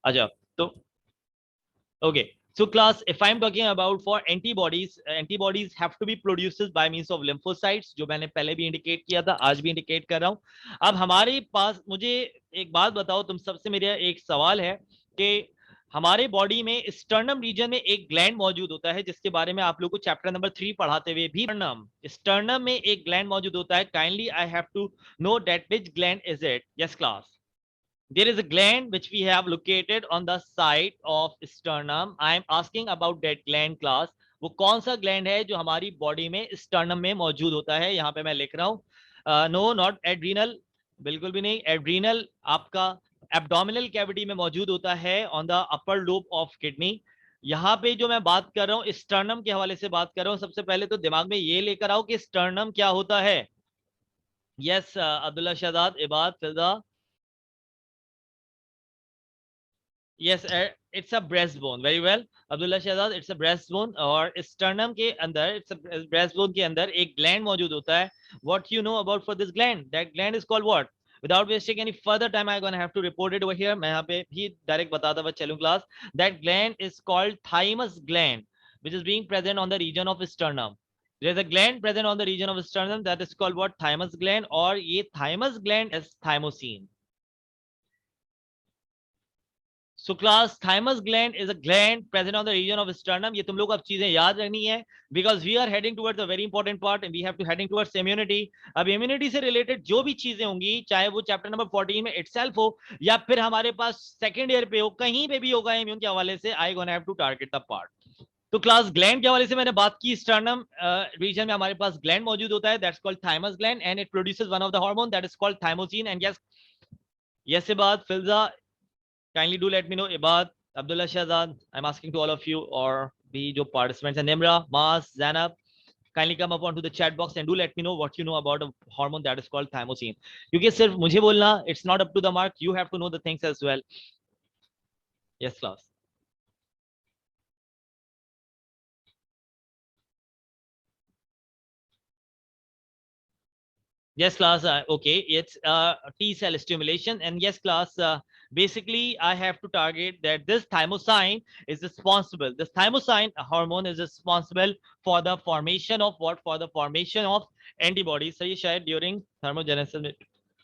अच्छा, तो okay. So class, if I'm talking about for antibodies, antibodies have to be produced by means of lymphocytes, जो मैंने पहले भी इंडिकेट किया था, आज भी इंडिकेट कर रहा हूं। अब हमारे पास, मुझे एक बात बताओ, तुम सबसे मेरा एक सवाल है कि हमारे बॉडी में स्टर्नम रीजन में एक ग्लैंड मौजूद होता है, जिसके बारे में आप लोगों को चैप्टर नंबर 3 पढ़ाते हुए भी, स्टर्नम में एक ग्लैंड मौजूद होता है। Kindly I have to know that which gland is it. Yes class, there is a gland which we have located on the site of sternum. I am asking about that gland class. वो कौन सा gland है जो हमारी body में sternum में मौजूद होता है? यहाँ पे मैं लिख रहा हूँ, नो नॉट एड्रीनल, बिल्कुल भी नहीं। एड्रीनल आपका एब्डोमिनल कैविटी में मौजूद होता है, on the upper lobe of kidney. यहाँ पे जो मैं बात कर रहा हूँ, स्टर्नम के हवाले से बात कर रहा हूँ। सबसे पहले तो दिमाग में ये लेकर आओ कि स्टर्नम क्या होता है। Yes Abdullah Shahzad, Ibad, Fiza. Yes, it's a breastbone. Very well, Abdullah Shahzad, it's a breastbone। और sternum के अंदर, it's a breastbone के अंदर एक gland मौजूद होता है। What you know about for this gland? That gland is called what? Without wasting any further time, I'm gonna have to report it over here। मैं यहाँ पे भी direct बताता हुआ चलूँ class। That gland is called thymus gland, which is being present on the region of sternum। There is a gland present on the region of sternum that is called what? Thymus gland। और ये thymus gland is thymosin। So class, thymus gland is a gland present on the region of sternum। ये तुम लोग अब चीजें याद रखनी है, because we are heading towards a very important part and we have to heading towards immunity। अब immunity से related जो भी चीजें होंगी, चाहे वो चैप्टर नंबर 14 में itself हो या फिर हमारे पास सेकेंड ईयर पे हो, कहीं पे भी होगा इम्यून के हवाले से, I gonna have to target the part। तो क्लास, ग्लैंड के हवाले से मैंने बात की। स्टर्नम रीजन में हमारे पास ग्लैंड मौजूद होता है, that's called thymus gland, and it produces one of the hormone that is called thymosin. And yes, yes Ibad, Filza, kindly do let me know। Ibad, Abdullah Shahzad, I'm asking to all of you, or the jo participants, and Nimra, Mas, Zainab, kindly come up onto the chat box and do let me know what you know about a hormone that is called thymosin। क्योंकि सिर्फ मुझे बोलना, it's not up to the mark, you have to know the things as well। Yes class। Yes class, okay, it's T cell stimulation। And yes class, basically I have to target that this thymosin is responsible, this thymosin hormone is responsible for the formation of what? For the formation of antibodies। सही, शायद during thermogenesis में,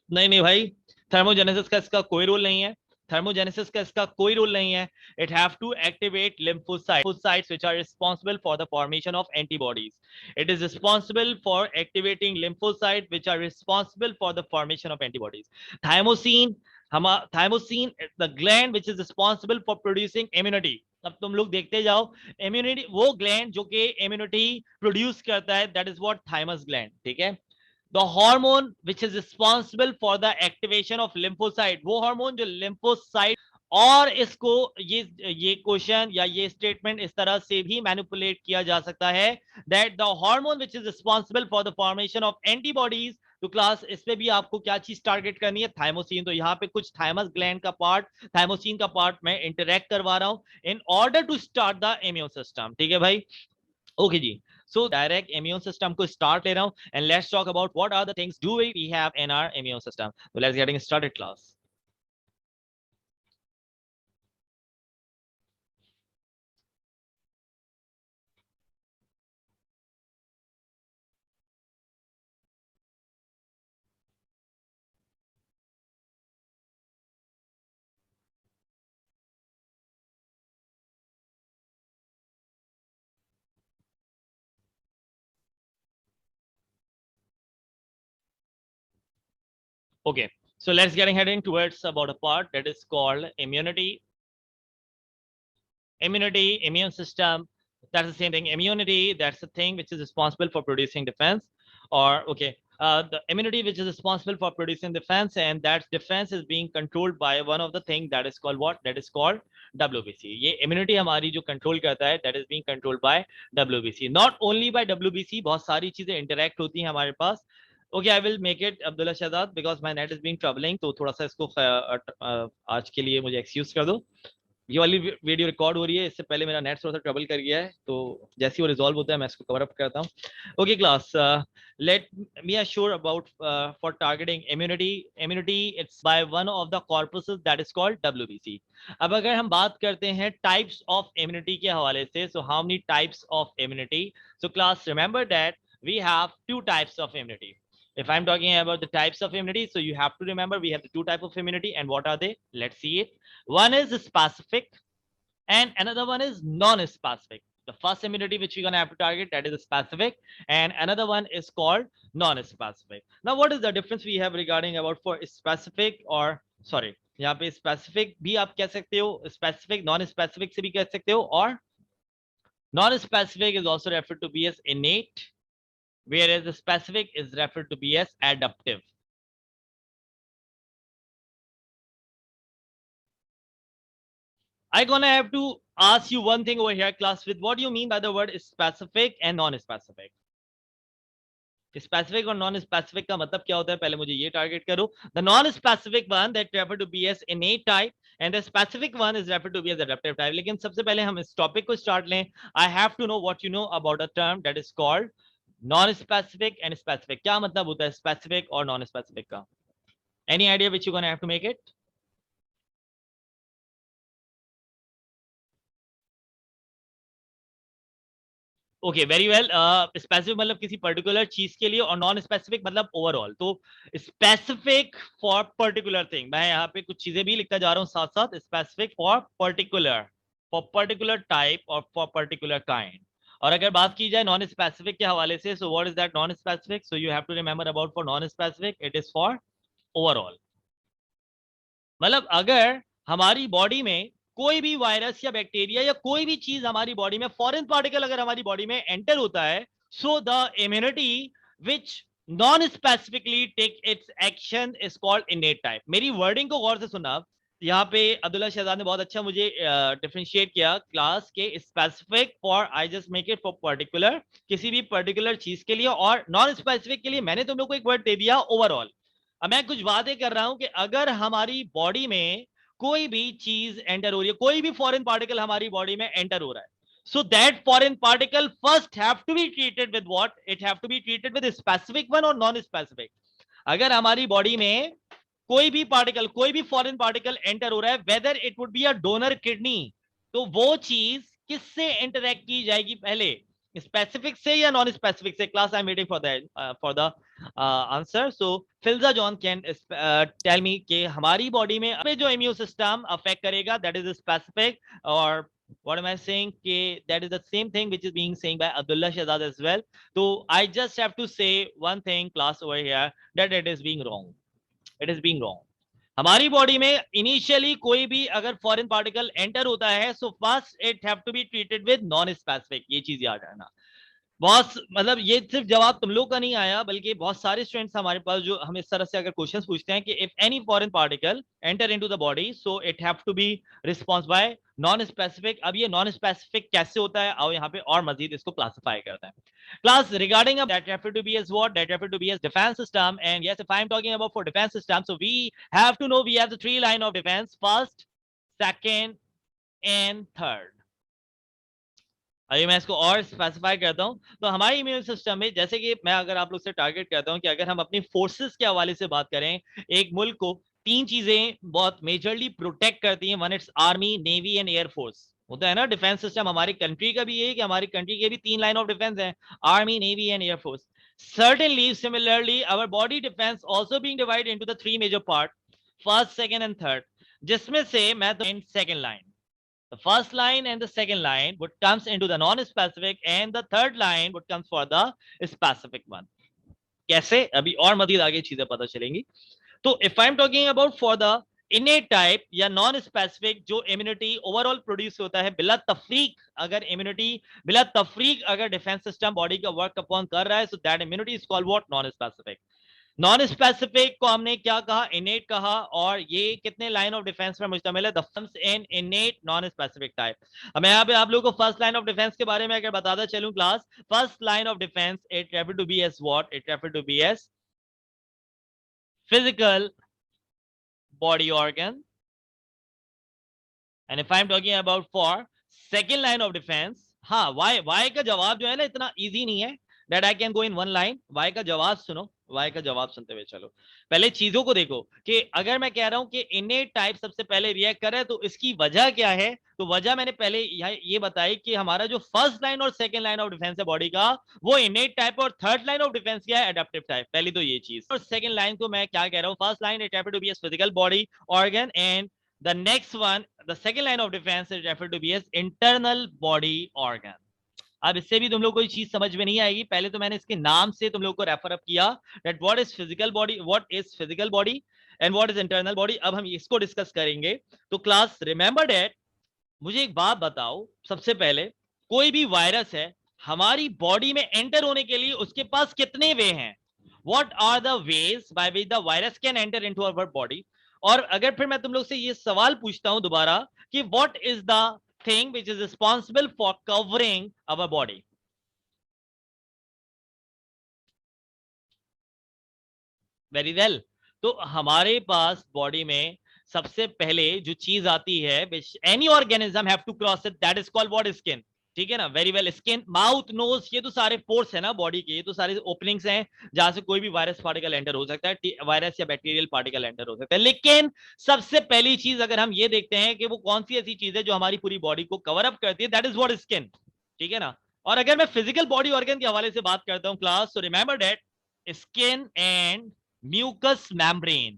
नहीं भाई, thermogenesis का इसका कोई role नहीं है, thermogenesis का इसका कोई रोल नहीं है। It have to activate lymphocytes which are responsible for the formation of antibodies। It is responsible for activating lymphocytes which are responsible for the formation of antibodies। Thymosin, thymosin is the gland which is responsible for producing immunity। अब तुम लोग देखते जाओ, immunity, वो gland जो कि immunity produce करता है, that is what? Thymus gland. ठीक है, the hormone which is responsible for the activation of lymphocyte, वो हार्मोन जो lymphocyte, और इसको ये क्वेश्चन या ये स्टेटमेंट इस तरह से भी मैनिपुलेट किया जा सकता है that the hormone which is responsible for the formation of antibodies. तो क्लास, इस पे भी आपको क्या चीज टारगेट करनी है? थाइमोसिन। तो यहाँ पे कुछ थाइमस ग्लैंड का पार्ट, थाइमोसिन का पार्ट मैं इंटरेक्ट करवा रहा हूं in order to start the immune system. ठीक है भाई, ओके जी। सो डायरेक्ट इम्यून सिस्टम को स्टार्ट ले रहा हूं, and let's talk about what are the things do we have in our immune system. तो let's getting started class. Okay, so let's getting heading towards about a part that is called immunity, immune system. That's the same thing. Immunity, that's the thing which is responsible for producing defense, or okay, the immunity which is responsible for producing defense, and that defense is being controlled by one of the thing that is called what? That is called WBC। ये immunity हमारी जो control करता है, that is being controlled by WBC। Not only by WBC, बहुत सारी चीजें interact होती हैं हमारे पास। Okay, I will make it Abdullah Shahzad, because my net is being troubling, तो थोड़ा सा इसको आज के लिए मुझे एक्सक्यूज कर दो। ये वाली वीडियो रिकॉर्ड हो रही है, इससे पहले मेरा नेट थोड़ा सा ट्रबल कर गया है, तो जैसे ही वो रिजॉल्व होता है मैं इसको कवर अप करता हूँ. Okay class, let me assure about for targeting immunity it's by one of the corpuses that is called WBC. अब अगर हम बात करते हैं types of immunity के हवाले से, so how many types of immunity? So class, remember that we have two types of immunity. If I'm talking about the types of immunity, so you have to remember we have the two types of immunity, and what are they? Let's see it. One is specific and another one is non-specific. The first immunity which we're going to have to target, that is specific, and another one is called non-specific. Now what is the difference we have regarding about for specific or sorry, यहाँ पे specific भी आप कह सकते हो, specific non-specific से भी कह सकते हो, और non-specific is also referred to be as innate, whereas the specific is referred to be as adaptive. I'm gonna have to ask you one thing over here, class, with what do you mean by the word specific and non-specific? Specific और non-specific का मतलब क्या होता है, पहले मुझे ये target करो. The non-specific one that refer to be as innate type and the specific one is referred to be as adaptive type. लेकिन सबसे पहले हम इस टॉपिक को स्टार्ट लें. I have to know what you know about a term that is called non-specific and specific. क्या मतलब होता है specific और non-specific का? Any idea which you're gonna have to make it? Okay, very well. Specific मतलब किसी particular चीज के लिए और नॉन स्पेसिफिक मतलब ओवरऑल. तो स्पेसिफिक फॉर पर्टिकुलर थिंग, मैं यहाँ पे कुछ चीजें भी लिखता जा रहा हूँ साथ साथ. स्पेसिफिक फॉर पर्टिकुलर टाइप और फॉर पर्टिकुलर काइंड. और अगर बात की जाए नॉन स्पेसिफिक के हवाले से, so what is that non specific? So you have to remember about for non specific it is for overall. मतलब अगर हमारी बॉडी में कोई भी वायरस या बैक्टीरिया या कोई भी चीज हमारी बॉडी में, फॉरेन पार्टिकल अगर हमारी बॉडी में एंटर होता है, so the immunity which non specifically take its action is called innate type. मेरी वर्डिंग को गौर से सुना. यहाँ पे अब्दुल्ला शहजाद ने बहुत अच्छा मुझे डिफरेंशिएट किया क्लास के. Specific for I just make it for particular, किसी भी पर्टिकुलर चीज के लिए, और नॉन स्पेसिफिक के लिए मैंने तुम लोग को एक वर्ड दे दिया ओवरऑल. अब मैं कुछ बातें कर रहा हूं कि अगर हमारी बॉडी में कोई भी चीज एंटर हो रही है, कोई भी फॉरेन पार्टिकल हमारी बॉडी में एंटर हो रहा है, so that foreign particle first have to be treated with what? It have to be treated with a specific one or non-specific. अगर हमारी बॉडी में कोई भी पार्टिकल, कोई भी फॉरेन पार्टिकल एंटर हो रहा है, whether it would be a donor kidney, तो वो चीज किससे इंटरेक्ट की जाएगी पहले, स्पेसिफिक से या नॉन स्पेसिफिक से? Class I am waiting for that for the answer. So फिल्जा जॉन कैन टेल मी कि हमारी बॉडी में अब जो इम्यून सिस्टम अफेक्ट करेगा दैट इज स्पेसिफिक, और what am I saying कि that is the same thing which is being saying by Abdullah Shahzad as well. So I just have to say one thing class over here, that it is being wrong. It is being wrong. हमारी body में initially कोई भी अगर foreign particle enter होता है, so first it have to be treated with non specific. ये चीज याद रखना. बहुत मतलब ये सिर्फ जवाब तुम लोग का नहीं आया, बल्कि बहुत सारे स्टूडेंट्स हमारे पास जो हम इस तरह से अगर क्वेश्चंस पूछते हैं कि if any foreign particle enter into the body, so it have to be response by non specific. अब ये नॉन स्पेसिफिक कैसे होता है, आओ यहाँ पे और मजीद इसको क्लासिफाई करते हैं. Class, regarding that refer to be as what? That refer to be as defense system. And yes, if I'm talking about for defense system, so we have to know we have the three line of defense: first, second, and third. अभी मैं इसको और specify करता हूं. तो हमारे immune system में, जैसे कि मैं अगर आप लोग से टारगेट करता हूं कि अगर हम अपनी फोर्सेस के हवाले से बात करें, एक मुल्क को तीन चीजें बहुत मेजरली प्रोटेक्ट करती हैं. One, it's army, navy and air force. होता है ना डिफेंस सिस्टम. हमारी कंट्री का भी ये कि हमारी कंट्री के भी तीन लाइन ऑफ डिफेंस है, army, navy and air force. Certainly, similarly, our body defense also being divided into the three major part: first, second, and third. जिसमें से मैं तो second line, the first line and the second line would comes into the non-specific and the third line would comes for the specific one. कैसे? अभी और मजीद आगे चीजें पता चलेंगी. तो if I'm talking about for the innate type या non specific, जो इम्यूनिटी ओवरऑल प्रोड्यूस होता है बिला तफरीक, अगर इम्यूनिटी बिला तफरीक अगर डिफेंस सिस्टम बॉडी का वर्क अपॉन कर रहा है, so that immunity is called what? Non specific. Non specific को हमने क्या कहा? इनेट कहा. और ये कितने लाइन ऑफ डिफेंस पर मुश्तमिल है? The first in इनेट non specific type. अब मैं यहाँ पे आप लोगों को फर्स्ट लाइन ऑफ डिफेंस के बारे में अगर बताता चलूं class, first line of defence it refer to be as what? It refer to be as physical body organ and if I am talking about for second line of defence, हाँ why का जवाब जो है ना इतना easy नहीं है that I can go in one line. Why का जवाब सुनो, वाई का जवाब सुनते हुए चलो। पहले चीजों को देखो कि अगर मैं कह रहा हूं कि इनेट टाइप सबसे पहले रिएक्ट करे तो इसकी वजह क्या है। तो वजह मैंने पहले ये बताई कि हमारा जो फर्स्ट लाइन और सेकंड लाइन ऑफ डिफेंस है बॉडी का वो इनेट टाइप, और थर्ड लाइन ऑफ डिफेंस क्या है, एडेप्टिव टाइप। पहली तो ये चीज। और सेकंड लाइन को मैं क्या कह रहा हूं, first line it happened to be a physical body organ, and the next one, the second line of defense is referred to be as internal body organ. अब इससे भी तुम लोग कोई चीज समझ में नहीं आएगी। पहले तो मैंने इसके नाम से तुम लोग को रेफर अप किया that what is physical body, what is physical body and what is internal body. अब हम इसको डिस्कस करेंगे। तो क्लास रिमेंबर दैट, मुझे एक बात बताओ सबसे पहले, कोई भी वायरस है हमारी बॉडी में एंटर होने के लिए उसके पास कितने वे हैं, what are the ways by which the virus can enter into our body. और अगर फिर मैं तुम लोग से ये सवाल पूछता हूं दोबारा कि what is the thing which is responsible for covering our body. Very well. तो हमारे पास बॉडी में सबसे पहले जो चीज आती है which any organism have to cross it, that is called what, skin. ठीक है ना, very well. Skin, mouth, nose, ये तो सारे पोर्स है ना बॉडी के, ये तो सारे ओपनिंग्स हैं जहां से कोई भी वायरस पार्टिकल एंटर हो सकता है, वायरस या बैक्टीरियल पार्टिकल एंटर हो सकता है। लेकिन सबसे पहली चीज अगर हम ये देखते हैं कि वो कौन सी ऐसी चीज है जो हमारी पूरी बॉडी को कवर अप करती है, दैट इज व्हाट, स्किन। ठीक है ना। और अगर मैं फिजिकल बॉडी ऑर्गन के हवाले से बात करता हूं क्लास, तो remember that skin and mucous membrane,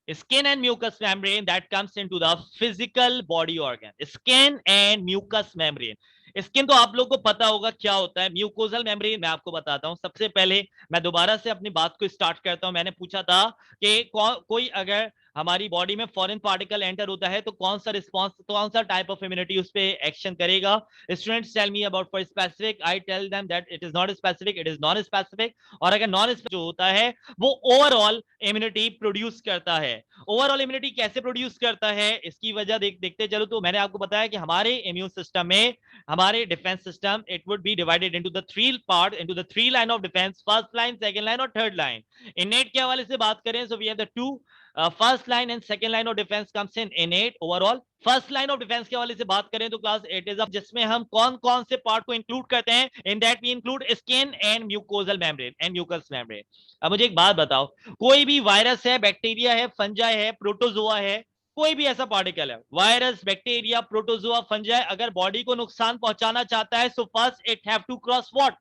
skin and mucous membrane that comes into the physical body organ, skin and mucous membrane। Skin तो आप लोग को पता होगा क्या होता है, म्यूकोजल मेम्ब्रेन मैं आपको बताता हूं। सबसे पहले मैं दोबारा से अपनी बात को स्टार्ट करता हूं। मैंने पूछा था कि कोई अगर हमारी बॉडी में फॉरेन पार्टिकल एंटर होता है तो कौन सा रिस्पॉन्स, कौन सा टाइप ऑफ इम्यूनिटी उस पर एक्शन करेगा। Students tell me about for specific, I tell them that it is not specific, it is non specific. और अगर नॉन स्पेसिफिक जो होता है वो ओवरऑल इम्यूनिटी प्रोड्यूस करता है। ओवरऑल इम्यूनिटी कैसे प्रोड्यूस करता है इसकी वजह देखते चलो। तो मैंने आपको बताया कि हमारे इम्यून सिस्टम में, हमारे defence system, it would be divided into the three part, into the three line of defence, first line, second line और थर्ड लाइन। इनेट के हवाले से बात करें, so we have the two first line and second line of defence comes in innate overall. First line of defence के हवाले से बात करें तो क्लास इट इज जिसमें हम कौन कौन से पार्ट को इंक्लूड करते हैं, in that we include skin and mucosal membrane and mucus membrane. अब मुझे एक बात बताओ, कोई भी वायरस है, बैक्टीरिया है, फंजाई है, प्रोटोजोआ है, कोई भी ऐसा पार्टिकल है, वायरस, बैक्टीरिया, प्रोटोजोआ, फंजाई, अगर बॉडी को नुकसान पहुंचाना चाहता है, so first it have to cross what.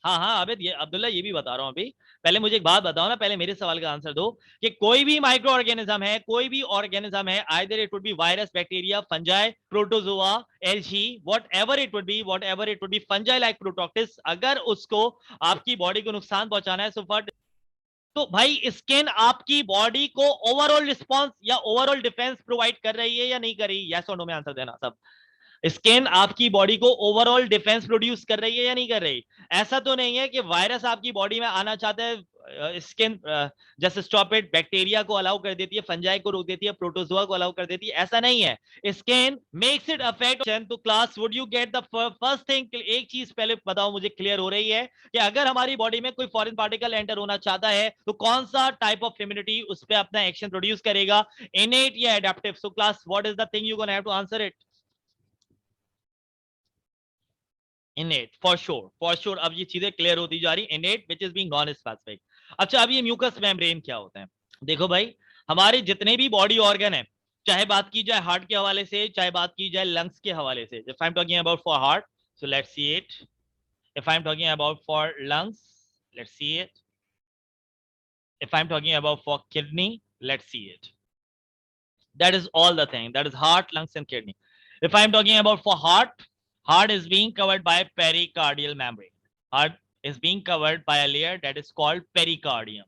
हाँ हाँ अबे ये अब्दुल्ला ये भी बता रहा हूं अभी। पहले मुझे एक बात बताओ ना, पहले मेरे सवाल का आंसर दो कि कोई भी माइक्रो ऑर्गेनिज्म है, कोई भी ऑर्गेनिज्म है, either it would be virus, bacteria, fungi, protozoa, algae, whatever it would be, whatever it would be, fungi like protoctis, अगर उसको आपकी बॉडी को नुकसान पहुंचाना है, सो फर्स्ट, तो भाई स्किन आपकी बॉडी को ओवरऑल रिस्पॉन्स या ओवरऑल डिफेंस प्रोवाइड कर रही है या नहीं कर रही, यस और नो में आंसर देना सब। स्किन आपकी बॉडी को ओवरऑल डिफेंस प्रोड्यूस कर रही है या नहीं कर रही। ऐसा तो नहीं है कि वायरस आपकी बॉडी में आना चाहता है, skin just stop it, bacteria को अलाउ कर देती है, फंजाई को रोक देती है, प्रोटोजोआ को अलाउ कर देती है, ऐसा नहीं है। Skin makes it affect. तो class would you get the first thing, एक चीज पहले बताओ मुझे क्लियर हो रही है कि अगर हमारी बॉडी में कोई फॉरेन पार्टिकल एंटर होना चाहता है तो कौन सा टाइप ऑफ इम्यूनिटी उस पर अपना एक्शन प्रोड्यूस करेगा, इनेट या adaptive. So class what is the thing you gonna have to answer it, innate for sure, for sure. अब ये चीजें क्लियर होती जा रही, innate which is being non specific. अच्छा अब ये म्यूकस मेम्ब्रेन क्या होता है, देखो भाई हमारे जितने भी बॉडी ऑर्गन है, चाहे बात की जाए हार्ट के हवाले से, चाहे बात की जाए लंग्स के हवाले से। If I am talking about for heart, so let's see it. If I am talking about for lungs, let's see it. If I am talking about for kidney, let's see it. That is all the thing, that is heart, lungs and kidney. If I am talking about for heart, heart is being covered by pericardial membrane. Heart is being covered by a layer that is called pericardium.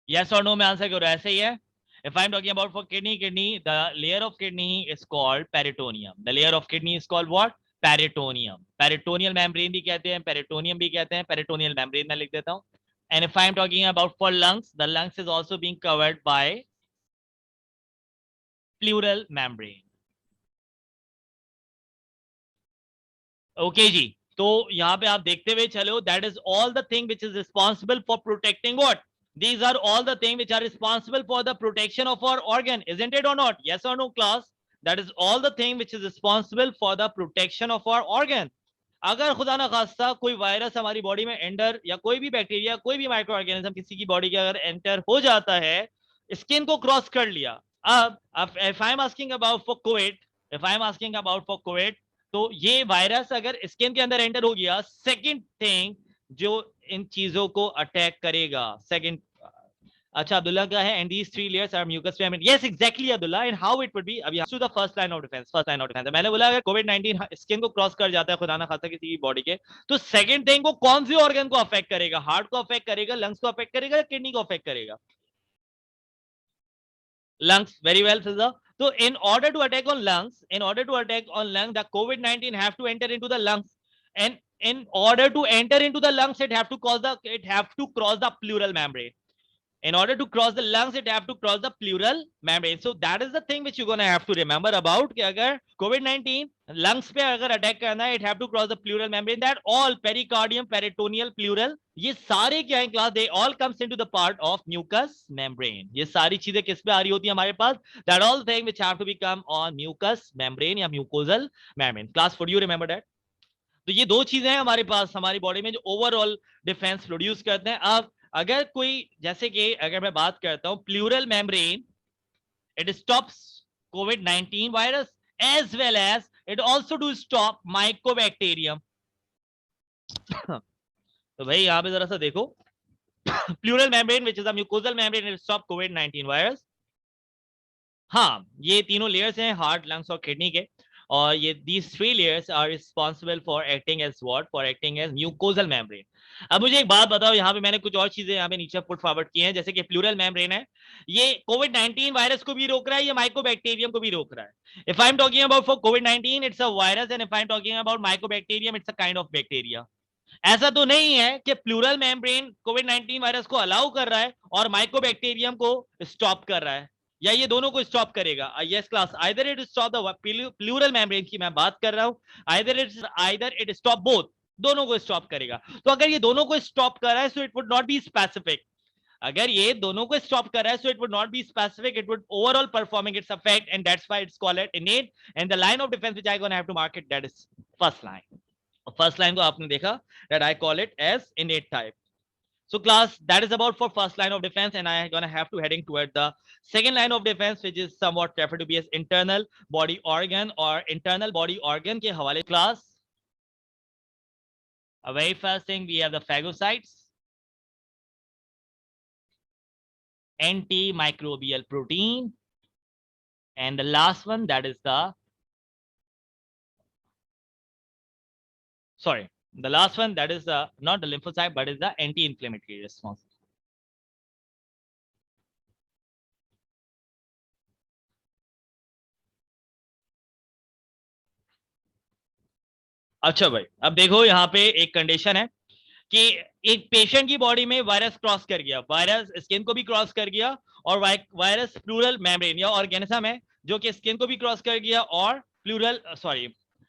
Yes or no में answer करो, ऐसे ही है। If I am talking about for kidney, the layer of kidney is called peritoneum. The layer of kidney is called what? Peritoneum. Peritoneal membrane भी कहते हैं, peritoneum भी कहते हैं, peritoneal membrane मैं लिख देता हूँ। And if I am talking about for lungs, the lungs is also being covered by pleural membrane. Okay जी, तो यहां पे आप देखते हुए चलो, that is all the thing which is responsible for protecting what, these are all the things which are responsible for the protection of our organ, isn't it or not, yes or no class? that is all the thing which is responsible for the protection of our organ. अगर खुदा ना खास्ता कोई virus हमारी body में enter, या कोई भी बैक्टीरिया, कोई भी माइक्रो ऑर्गेनिज्म किसी की बॉडी के अगर एंटर हो जाता है, स्किन को क्रॉस कर लिया, अब if I am asking about for Covid, if I am asking about for Covid, तो ये वायरस अगर स्किन के अंदर एंटर हो गया, सेकंड थिंग जो इन चीजों को अटैक करेगा, सेकंड, अच्छा अब्दुल्ला क्या है, and these three layers are mucus membrane, yes exactly Abdullah, and how it would be, अभी to the first line of defence, first line of defence मैंने बोला अगर कोविड-19 स्किन को क्रॉस कर जाता है खुदा ना खास्ता किसी की बॉडी के, तो सेकंड थिंग वो कौन सी ऑर्गन को अफेक्ट करेगा, हार्ट को अफेक्ट करेगा, लंग्स को अफेक्ट करेगा, किडनी को अफेक्ट करेगा, lungs, very well Fiza. So in order to attack on lungs, the COVID-19 have to enter into the lungs, and in order to enter into the lungs it have to cross the pleural membrane. In order to cross the lungs it have to cross the pleural membrane. So that is the thing which you're going to have to remember about, कि अगर COVID-19 lungs पे अगर attack करना है, it have to cross the pleural membrane. That all pericardium, peritoneal, pleural, ये सारे क्या है class, they all comes into the part of mucous membrane. ये सारी चीजें किस पे आ रही होती है हमारे पास, that all thing which have to become on mucous membrane या mucosal membrane. Class, would you remember that? तो ये दो चीजें हैं हमारे पास हमारी बॉडी में जो ओवरऑल डिफेंस प्रोड्यूस करते हैं. अब अगर कोई, जैसे कि अगर मैं बात करता हूं प्लूरल मेम्ब्रेन, इट स्टॉप्स कोविड-19 virus as well as it also do stop mycobacterium. तो भाई यहां पे जरा सा देखो, pleural membrane which is a mucosal membrane, it stop कोविड-19 वायरस. हाँ, ये तीनों लेयर्स हैं हार्ट, लंग्स और किडनी के, और ये these three layers are responsible for acting as what? For acting as mucosal membrane. अब मुझे एक बात बताओ, यहाँ पे मैंने कुछ और चीजें यहाँ पे नीचे पुट फॉरवर्ड की हैं, जैसे कि प्लूरल मेम्ब्रेन है, ये कोविड-19 वायरस को भी रोक रहा है, ये माइकोबैक्टीरियम को भी रोक रहा है. If I am talking about for covid it's a virus, and if I am talking about Mycobacterium it's a kind of bacteria. ऐसा तो नहीं है कि प्लूरल मेम्ब्रेन कोविड-19 वायरस को अलाउ कर रहा है और माइकोबैक्टीरियम को स्टॉप कर रहा है, या ये दोनों को स्टॉप करेगा. Yes class, either it stop the pleural membrane की मैं बात कर रहा हूं, आइदर इट स्टॉप बोथ, दोनों को स्टॉप करेगा. तो अगर ये दोनों को स्टॉप कर रहा है, so it would not be specific. अगर ये दोनों को स्टॉप कर रहा है, so it would not be specific, it would overall performing its effect, and that's why it's called it innate, and the line of defence which I gonna have to mark it, that is first line. First line को आपने देखा, that I call it as innate type. So class, that is about for first line of defense, and I am gonna have to heading toward the second line of defense, which is somewhat referred to be as internal body organ or internal body organ के हवाले. Class, a very first thing we have the phagocytes, antimicrobial protein, and the last one, that is the, sorry, the last one, that is the not the lymphocyte but is the anti-inflammatory response. अच्छा भाई, अब देखो यहाँ पे एक condition है कि एक पेशेंट की बॉडी में वायरस क्रॉस कर गया, वायरस स्किन को भी क्रॉस कर गया, और वायरस प्लूरल मेम्ब्रेन या ऑर्गेनिज्म है जो कि स्किन को भी क्रॉस कर गया और प्लूरल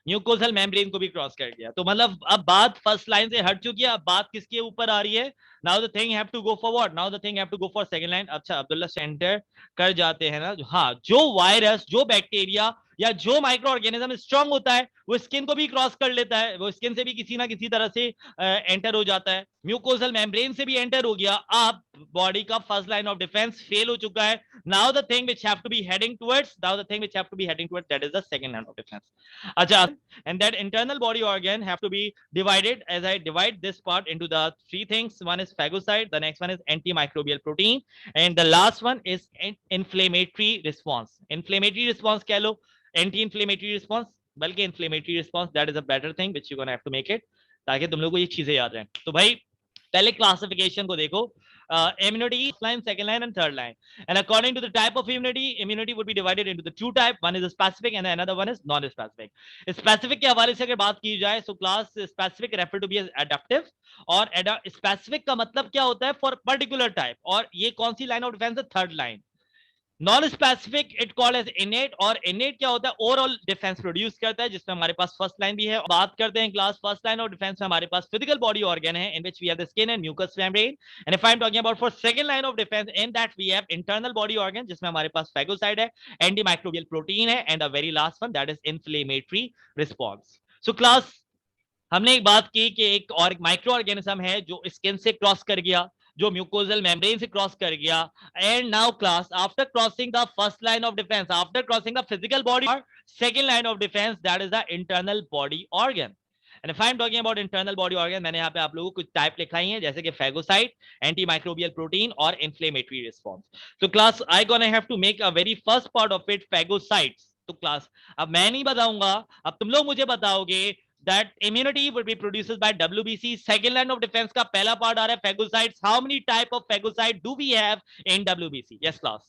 म्यूकोसल मेम्ब्रेन को भी क्रॉस कर गया. तो मतलब अब बात फर्स्ट लाइन से हट चुकी है, अब बात किसके ऊपर आ रही है? Now the thing have to go forward, now the thing have to go for second line. अच्छा अब्दुल्ला सेंटर कर जाते हैं ना, हाँ, जो वायरस, जो बैक्टीरिया या जो माइक्रो ऑर्गेनिज्म स्ट्रांग होता है वो स्किन को भी क्रॉस कर लेता है, वो स्किन से भी किसी ना किसी तरह से एंटर हो जाता है, म्यूकोसल मेम्ब्रेन से भी एंटर हो गया. अब बॉडी का first line of defence fail हो चुका है. Now the thing which have to be heading towards, that is the second line of defence. अच्छा, and that internal body organ have to be divided, as I divide this part into the three things. One is phagocyte, the next one is antimicrobial protein, and the last one is inflammatory response. Inflammatory response कह लो, anti-inflammatory response, बल्कि inflammatory response, that is a better thing which you're gonna have to make it, ताकि तुम लोगों को ये चीजें याद रहें. तो भाई पहले क्लासिफिकेशन को देखो, immunity, first line, second line and third line, and according to the type of immunity would be divided into the two type. One is specific and another one is non-specific. Specific के हवाले से अगर बात की जाए, so class specific refer to be as adaptive, और specific का मतलब क्या होता है? For particular type. और ये कौन सी line of defense है? Third line. Non specific it called as innate, और इनेट क्या होता है, ओवरऑल डिफेंस प्रोड्यूस करता है, जिसमें हमारे पास फर्स्ट लाइन भी है। बात करते हैं class first line of defence में हमारे पास फिजिकल बॉडी ऑर्गन है in which we have the skin and mucus membrane, and if I am talking about for second line of defence, in that we have internal body organ, जिसमें हमारे पास phagocyte है, anti microbial protein है, and the very last one that is inflammatory response. So class हमने एक बात की कि एक और माइक्रो ऑर्गेनिज्म है जो स्किन से क्रॉस कर गया, जो म्यूकोजल मेम्ब्रेन से क्रॉस कर गया, and now class after crossing the first line of defence, after crossing the physical body, second line of defence that is the internal body organ. And if I am talking about internal body organ, मैंने यहाँ पे आप लोगों को कुछ type लिखाई है, जैसे कि फेगोसाइट, एंटी माइक्रोबियल प्रोटीन और इन्फ्लेमेटरी रिस्पॉन्स। तो class I gonna have to make a very first part of it phagocytes. तो क्लास अब मैं नहीं बताऊंगा, अब तुम लोग मुझे बताओगे that immunity would be produced by WBC. Second line of defense का पहला part आ रहा है phagocytes. How many type of phagocyte do we have in WBC? Yes class.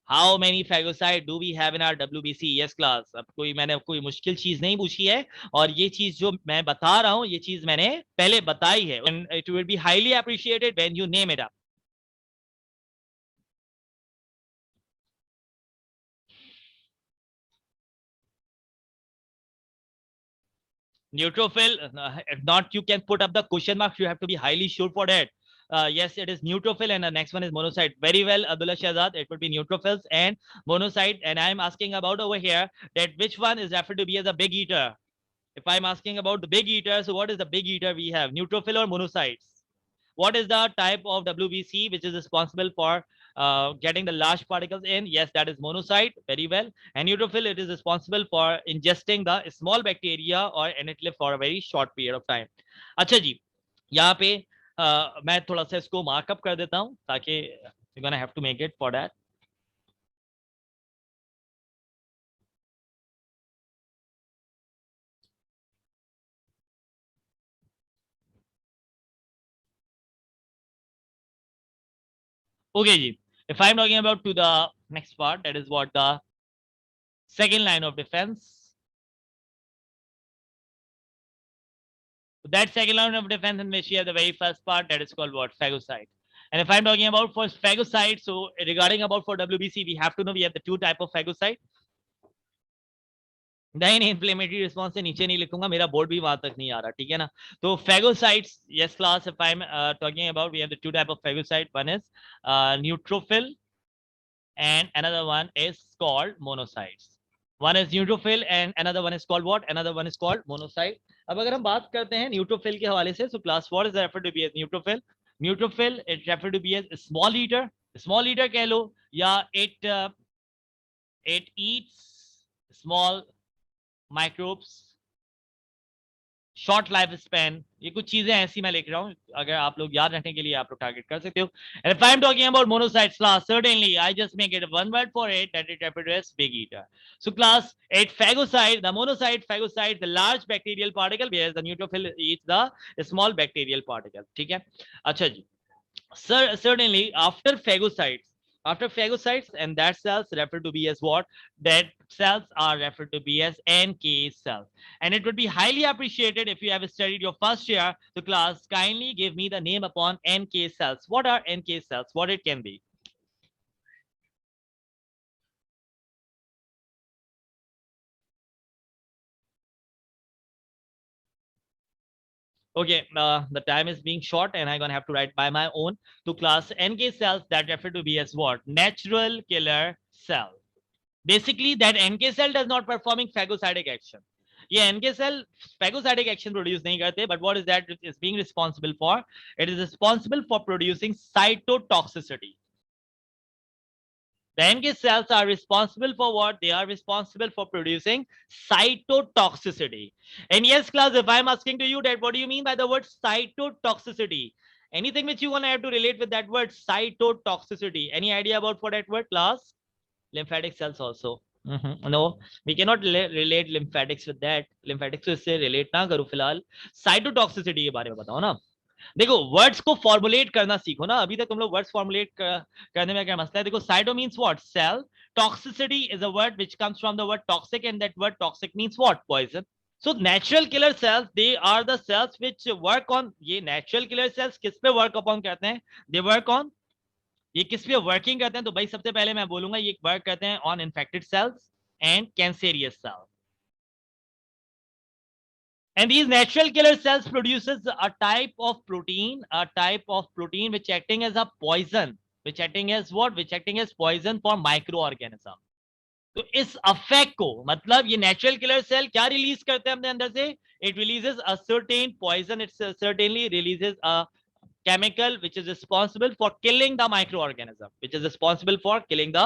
How many phagocyte do we have in our WBC? Yes class. अब मैंने कोई मुश्किल चीज नहीं पूछी है, और ये चीज जो मैं बता रहा हूं, ये चीज मैंने पहले बताई है, and it will be highly appreciated when you name it up. Neutrophil, if not, you can put up the question marks. You have to be highly sure for that. Yes, it is neutrophil, and the next one is monocyte. Very well, Abdullah Shahzad. It would be neutrophils and monocyte. And I am asking about over here that which one is referred to be as a big eater. If I'm asking about the big eater, so what is the big eater we have? Neutrophil or monocytes? What is the type of WBC which is responsible for getting the large particles in? Yes, that is monocyte. Very well. And neutrophil, it is responsible for ingesting the small bacteria, or and it live for a very short period of time. अच्छा जी, यहाँ पे मैं थोड़ा सा इसको markup कर देता हूँ, ताकि you're gonna have to make it for that. Okay ji, if I'm talking about to the next part, that is what the second line of defense. That second line of defense in which we have the very first part, that is called what? Phagocyte. And if I'm talking about for phagocyte, so regarding about for WBC, we have to know we have the two type of phagocyte. नहीं नहीं, inflammatory response से नीचे नहीं लिखूंगा, मेरा board भी वहां तक नहीं आ रहा, ठीक है ना। तो phagocytes, yes class, if I am talking about, we have the two type of phagocyte, one is neutrophil and another one is called monocytes. One is neutrophil and another one is called what? Another one is called monocyte. अब अगर हम बात करते हैं neutrophil के हवाले से, so class 4 is referred to be as neutrophil. Neutrophil it referred to be as small eater. Small eater कह लो, या it eats small microbes, short life span, ये कुछ चीजें ऐसी मैं लिख रहा हूँ, अगर आप लोग याद रखने के लिए आप लोग टारगेट कर सकते हो. And if I'm talking about monocytes class, certainly I just make it one word for it, that it refers to as big eater. So class 8 phagocyte, the monocyte phagocyte, the large bacterial particle, whereas the neutrophil eats the small bacterial particle. ठीक है, अच्छा जी. Certainly after phagocytes, and that cells referred to be as what? That cells are referred to be as NK cells. And it would be highly appreciated if you have studied your first year. So class, kindly give me the name upon NK cells. What are NK cells? What it can be? Okay, the time is being short and I'm gonna have to write by my own. To class, NK cells that refer to be as what? Natural killer cell. Basically, that NK cell does not performing phagocytic action. ये NK cell phagocytic action produce नहीं करते, but what is that is being responsible for? It is responsible for producing cytotoxicity. The NK cells are responsible for what? They are responsible for producing cytotoxicity. And yes, class, if I'm asking to you that what do you mean by the word cytotoxicity? Anything which you want to have to relate with that word cytotoxicity? Any idea about what that word, class? Lymphatic cells also. No, we cannot relate lymphatics with that. Lymphatics से relate ना करो फिलहाल. Cytotoxicity के बारे में बताओ ना. देखो, वर्ड्स को फॉर्मुलेट करना सीखो ना. अभी तक तुम लोग वर्ड्स फॉर्मुलेट करने में क्या मसला है? देखो, cyto means what? Cell. Toxicity is a word which comes from the word toxic, and that word toxic means what? Poison. So natural killer cells, they are the cells which work on, ये natural killer cells किस पे work upon करते हैं? दे work on ये किस पे working करते हैं? तो भाई सबसे पहले मैं बोलूंगा ये वर्क करते हैं on infected cells and cancerous cells. And these natural killer cells produces a type of protein which acting as a poison, which acting as what? Which acting as poison for microorganism. तो इस affect को मतलब ये natural killer cell क्या release करते हैं अपने अंदर से? It releases a certain poison, it certainly releases a chemical which is responsible for killing the microorganism, which is responsible for killing the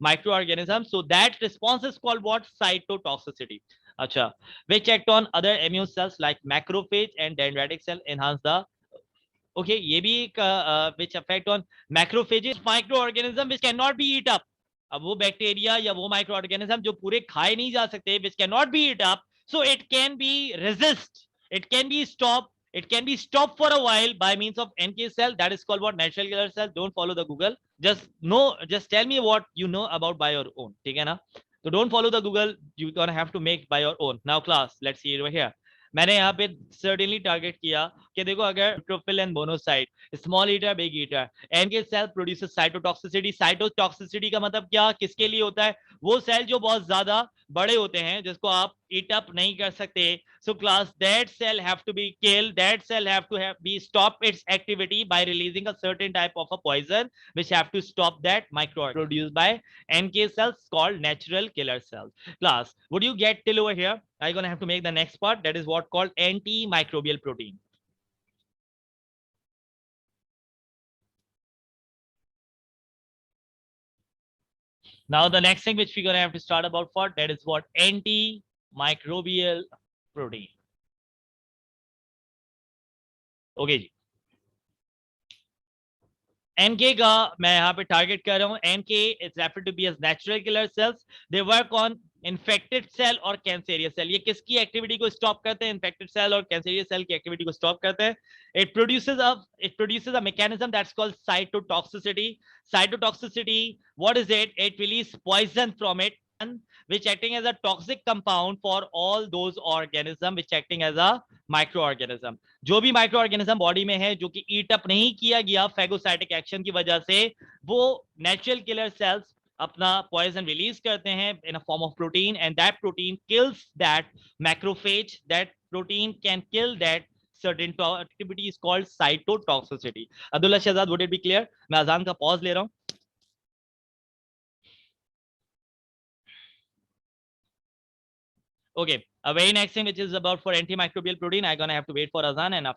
microorganism. So that response is called what? Cytotoxicity. Acha, which act on other immune cells like macrophage and dendritic cell, enhance the. Okay, ये भी एक which affect on macrophages, microorganism which cannot be eat up. अब वो bacteria या वो micro organism जो पूरे खाए नहीं जा सकते, which cannot be eat up, so it can be resist, it can be stopped, it can be stopped for a while by means of NK cell. That is called what? Natural killer cell. Don't follow the Google. Just know, just tell me what you know about by your own. ठीक है ना? So don't follow the Google. You're gonna have to make by your own. Now class, let's see it over here. मैंने यहाँ पे certainly target किया कि देखो अगर neutrophil and monocyte, small eater big eater, NK cell produces cytotoxicity. Cytotoxicity का मतलब क्या, किसके लिए होता है? वो सेल जो बहुत ज्यादा बड़े होते हैं जिसको आप ईट अप नहीं कर सकते. So class, that cell have to be killed, that cell have to be stop its activity by releasing a certain type of a poison which have to stop that micro produced by NK cells called natural killer cells. Class, would you get till over here? I'm gonna have to make the next part, that is what called antimicrobial protein. Now the next thing which we're gonna have to start about for, that is what? Antimicrobial protein. Okay जी. NK का मैं यहाँ पे target कर रहा हूँ. NK is referred to be as natural killer cells. They work on infected cell और cancerous cell. ये किसकी एक्टिविटी को स्टॉप करते हैं? इन्फेक्टेड सेल और कैंसेरियस सेल की एक्टिविटी को स्टॉप करते हैं. It produces a mechanism that's called cytotoxicity. Cytotoxicity, what is it? It release poison from it, which acting as a toxic compound for all those organism which acting as a microorganism. जो भी micro organism body में है जो कि ईट up नहीं किया गया phagocytic action की वजह से, वो नेचुरल किलर सेल्स अपना पॉइजन रिलीज करते हैं in a form of protein, and that protein kills that macrophage. That protein can kill that certain activity is called cytotoxicity. Abdullah Shahzad, would it be clear? मैं अजान का pause ले रहा हूँ. Okay, a very next thing which is about for antimicrobial protein, I'm gonna have to wait for azan, and after